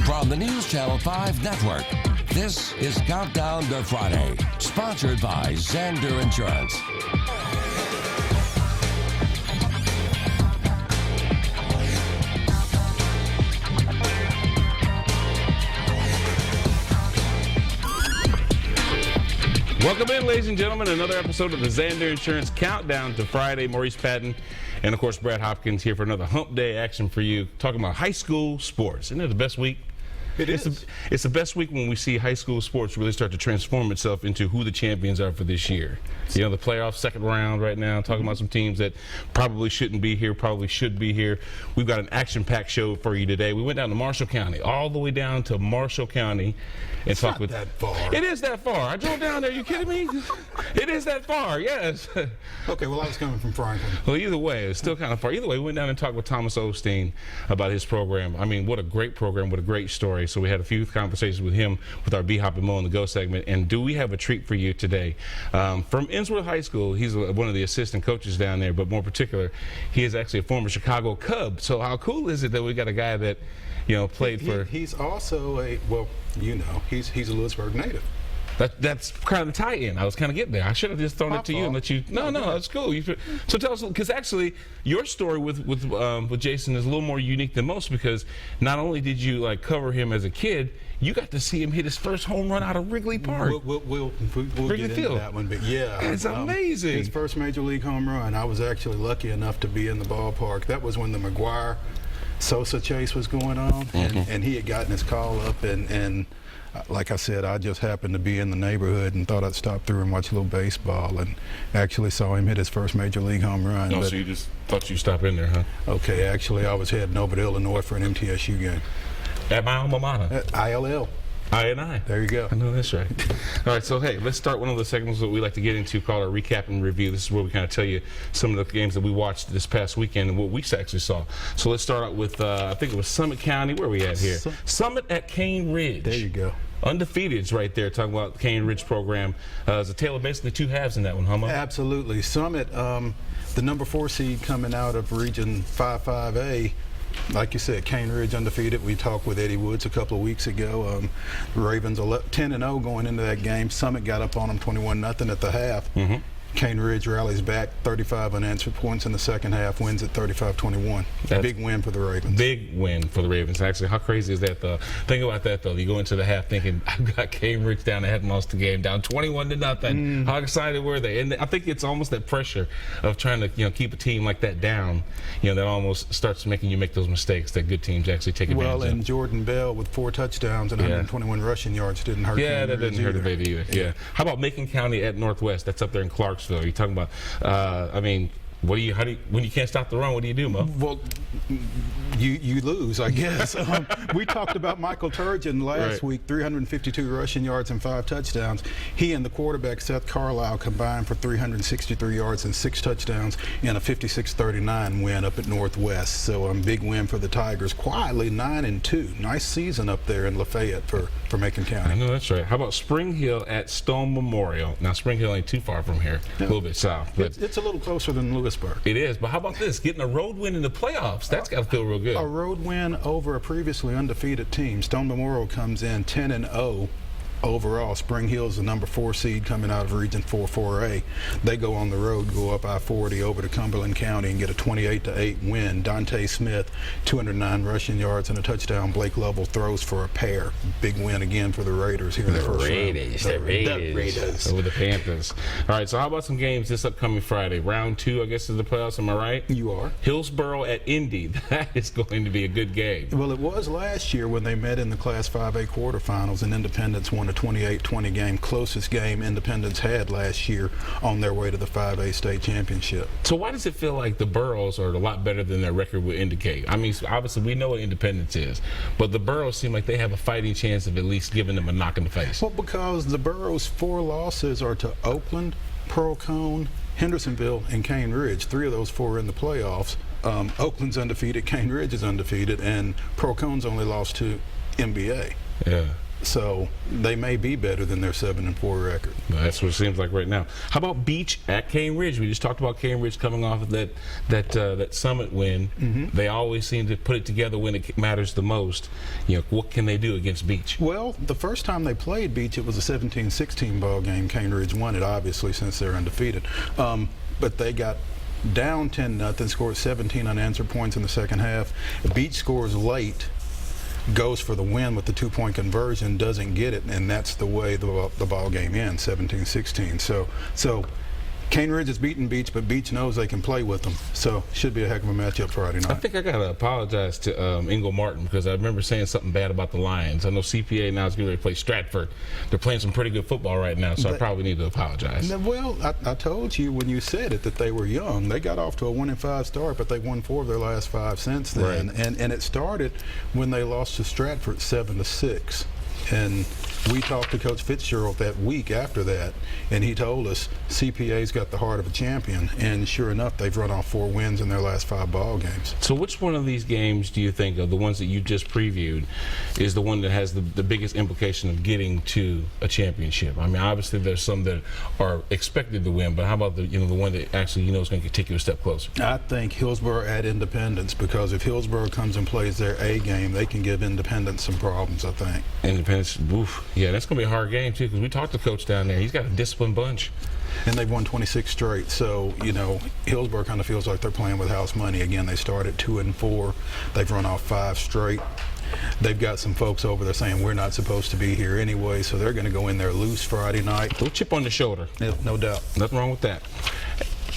From the News Channel 5 Network, this is Countdown to Friday, sponsored by Zander Insurance. Welcome in, ladies and gentlemen, another episode of the Zander Insurance Countdown to Friday. Maurice Patton and, of course, Brad Hopkins here for another hump day action for you, talking about high school sports. Isn't it the best week? It is. It's the best week when we see high school sports really start to transform itself into who the champions are for this year. You know, the playoff second round right now, talking about some teams that probably shouldn't be here, probably should be here. We've got an action-packed show for you today. We went down to Marshall County, all the way down to Marshall County, and talked with. That far. It is that far. I drove down there. Are you kidding me? It is that far. Yes. Okay, well, I was coming from Franklin. Well, either way, it's still kind of far. Either way, we went down and talked with Thomas Osteen about his program. I mean, what a great program, what a great story. So we had a few conversations with him with our B-Hop and Mo on the Go segment. And do we have a treat for you today? From Innsworth High School, he's one of the assistant coaches down there, but more particular, he is actually a former Chicago Cub. So how cool is it that we got a guy that, you know, played for... He's also a, well, you know, he's a Lewisburg native. That's kind of the tie-in. I was kind of getting there. I should have just thrown it to you and let you. No, that's cool. So tell us, because actually your story with Jason is a little more unique than most, because not only did you like cover him as a kid, you got to see him hit his first home run out of Wrigley Park. We'll get into that one, but yeah, it's amazing. His first major league home run. I was actually lucky enough to be in the ballpark. That was when the McGuire Sosa chase was going on, and he had gotten his call up, and like I said, I just happened to be in the neighborhood and thought I'd stop through and watch a little baseball, and actually saw him hit his first major league home run. Oh, so you just thought you'd stop in there, huh? Okay, actually I was heading over to Illinois for an MTSU game. At my alma mater? At ILL. I&I. There you go. I know that's right. All right, so hey, let's start one of the segments that we like to get into called our recap and review. This is where we kind of tell you some of the games that we watched this past weekend and what we actually saw. So let's start out with, I think it was Summit County. Where are we at here? Summit at Cane Ridge. There you go. Undefeateds right there, talking about the Cane Ridge program. It's a tale of basically two halves in that one, huh, Mo? Absolutely. Summit, the number 4 seed coming out of Region 5-5A, like you said, Cane Ridge undefeated. We talked with Eddie Woods a couple of weeks ago. The Ravens 10-0 going into that game. Summit got up on them 21-0 at the half. Cane Ridge rallies back, 35 unanswered points in the second half, wins at 35-21. Big win for the Ravens. Big win for the Ravens. Actually, how crazy is that, though? Think about that, though. You go into the half thinking, I've got Cane Ridge down. They hadn't lost the game, down 21-0. How excited were they? And I think it's almost that pressure of trying to, keep a team like that down, that almost starts making you make those mistakes that good teams actually take advantage of. Well, and Jordan Bell with 4 touchdowns and 121 rushing yards didn't hurt. Yeah, that didn't hurt a bit either. Yeah. How about Macon County at Northwest? That's up there in Clarksville. You're talking about, when you can't stop the run, what do you do, Mo? Well, you lose, I guess. We talked about Michael Turgeon last week, 352 rushing yards and 5 touchdowns. He and the quarterback, Seth Carlisle, combined for 363 yards and 6 touchdowns in a 56-39 win up at Northwest. So big win for the Tigers. Quietly 9-2. Nice season up there in Lafayette for Macon County. I know that's right. How about Spring Hill at Stone Memorial? Now, Spring Hill ain't too far from here, a little bit south. But it's a little closer than Lewisburg. It is, but how about this? Getting a road win in the playoffs. That's got to feel real good. A road win over a previously undefeated team. Stone Memorial comes in 10-0 overall. Spring Hill's the number 4 seed coming out of Region 4-4A. They go on the road, go up I-40 over to Cumberland County and get a 28-8 win. Dante Smith, 209 rushing yards and a touchdown. Blake Lovell throws for a pair. Big win again for the Raiders here in the first round. The Raiders. Over the Panthers. All right, so how about some games this upcoming Friday? Round 2, I guess, is the playoffs. Am I right? You are. Hillsboro at Indy. That is going to be a good game. Well, it was last year when they met in the Class 5A quarterfinals, and Independence won a 28-20 game, closest game Independence had last year on their way to the 5A state championship. So why does it feel like the Burros are a lot better than their record would indicate? I mean, obviously we know what Independence is, but the Burros seem like they have a fighting chance of at least giving them a knock in the face. Well, because the Burros' 4 losses are to Oakland, Pearl Cone, Hendersonville, and Cane Ridge. 3 of those 4 are in the playoffs. Oakland's undefeated, Cane Ridge is undefeated, and Pearl Cone's only lost to MBA. Yeah. So they may be better than their 7-4 record. Well, that's what it seems like right now. How about Beach at Cane Ridge? We just talked about Cane Ridge coming off of that Summit win. They always seem to put it together when it matters the most. What can they do against Beach? Well, the first time they played Beach, it was a 17-16 ball game. Cane Ridge won it, obviously, since they're undefeated. But they got down 10-0, scored 17 unanswered points in the second half. Beach scores late, goes for the win with the 2-point conversion, doesn't get it, and that's the way the ball game ends, 17-16. So Cane Ridge has beaten Beach, but Beach knows they can play with them. So should be a heck of a matchup Friday night. I think I got to apologize to Ingle Martin because I remember saying something bad about the Lions. I know CPA now is getting ready to play Stratford. They're playing some pretty good football right now, so I probably need to apologize. Well, I told you when you said it that they were young. They got off to a 1-5 start, but they won 4 of their last 5 since then. Right. And it started when they lost to Stratford 7-6. And we talked to Coach Fitzgerald that week after that, and he told us CPA's got the heart of a champion. And sure enough, they've run off 4 wins in their last 5 ball games. So which one of these games do you think of the ones that you just previewed is the one that has the biggest implication of getting to a championship? I mean, obviously there's some that are expected to win, but how about the one that actually is going to take you a step closer? I think Hillsborough at Independence, because if Hillsborough comes and plays their A game, they can give Independence some problems, I think. Independence, oof. Yeah, that's going to be a hard game too because we talked to Coach down there. He's got a disciplined bunch. And they've won 26 straight, so Hillsborough kind of feels like they're playing with house money again. They started 2-4. They've run off 5 straight. They've got some folks over there saying we're not supposed to be here anyway, so they're going to go in there loose Friday night. A little chip on the shoulder. Yeah, no doubt. Nothing wrong with that.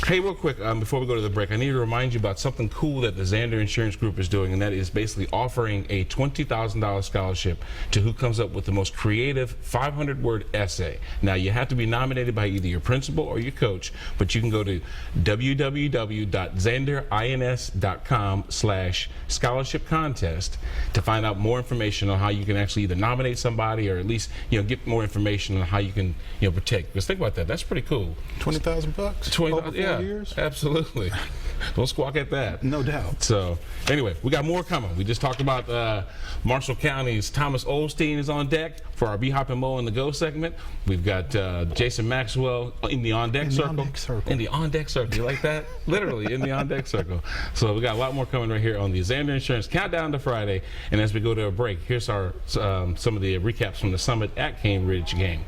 Hey, real quick, before we go to the break, I need to remind you about something cool that the Zander Insurance Group is doing, and that is basically offering a $20,000 scholarship to who comes up with the most creative 500-word essay. Now, you have to be nominated by either your principal or your coach, but you can go to www.zanderins.com/scholarship contest to find out more information on how you can actually either nominate somebody or at least get more information on how you can protect. Because think about that, that's pretty cool. $20,000? 20, yeah. Years? Absolutely. Don't squawk at that. No doubt. So, anyway, we got more coming. We just talked about Marshall County's Thomas Olstein is on deck for our B-Hop and Mo in the Go segment. We've got Jason Maxwell in the on-deck circle. In the on-deck circle. You like that? Literally, in the on-deck circle. So, we got a lot more coming right here on the Zander Insurance Countdown to Friday. And as we go to a break, here's our some of the recaps from the Summit at Cane Ridge game.